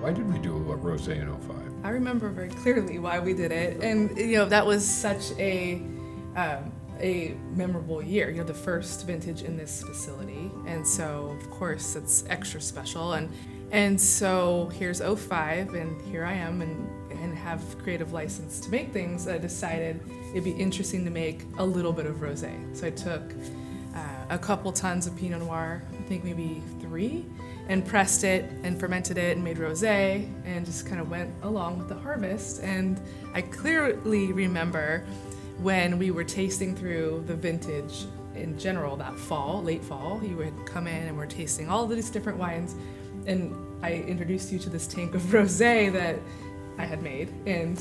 Why did we do a rosé in '05? I remember very clearly why we did it, and that was such a memorable year. The first vintage in this facility, and so of course it's extra special. And so here's '05, and here I am, and have creative license to make things. I decided it'd be interesting to make a little bit of rosé. So I took a couple tons of Pinot Noir, I think maybe 3, and pressed it and fermented it and made rosé, and just kind of went along with the harvest. And I clearly remember when we were tasting through the vintage in general that fall, late fall, you would come in and we're tasting all of these different wines, and I introduced you to this tank of rosé that I had made, and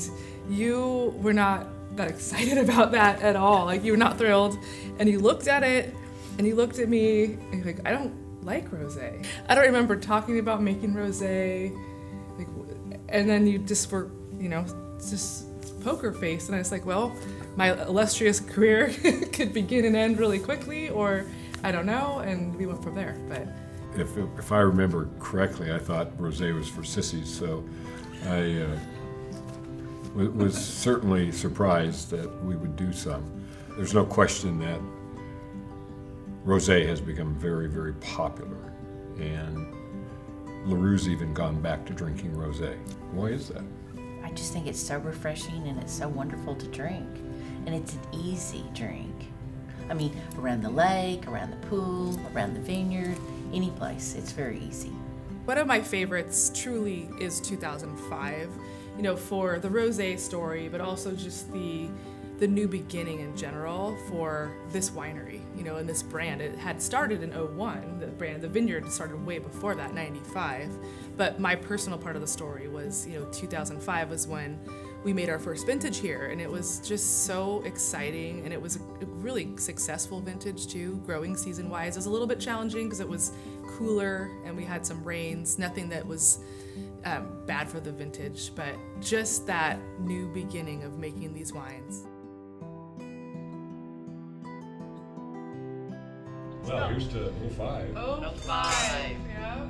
you were not that excited about that at all. Like, you were not thrilled, and you looked at it and you looked at me and you're like, I don't like rosé. I don't remember talking about making rosé, like, and then you just were, just poker face, and I was like, well, my illustrious career could begin and end really quickly, or I don't know, and we went from there. But if I remember correctly, I thought rosé was for sissies, so I was certainly surprised that we would do some. There's no question that rosé has become very, very popular, and LaRue's even gone back to drinking rosé. Why is that? I just think it's so refreshing, and it's so wonderful to drink, and it's an easy drink. I mean, around the lake, around the pool, around the vineyard, any place, it's very easy. One of my favorites truly is 2005, for the rosé story, but also just the new beginning in general for this winery, and this brand. It had started in '01, the brand, the vineyard started way before that, '95. But my personal part of the story was, 2005 was when we made our first vintage here, and it was just so exciting, and it was a really successful vintage too, growing season-wise. It was a little bit challenging because it was cooler and we had some rains, nothing that was bad for the vintage, but just that new beginning of making these wines. Well, here's to '05. '05, yeah.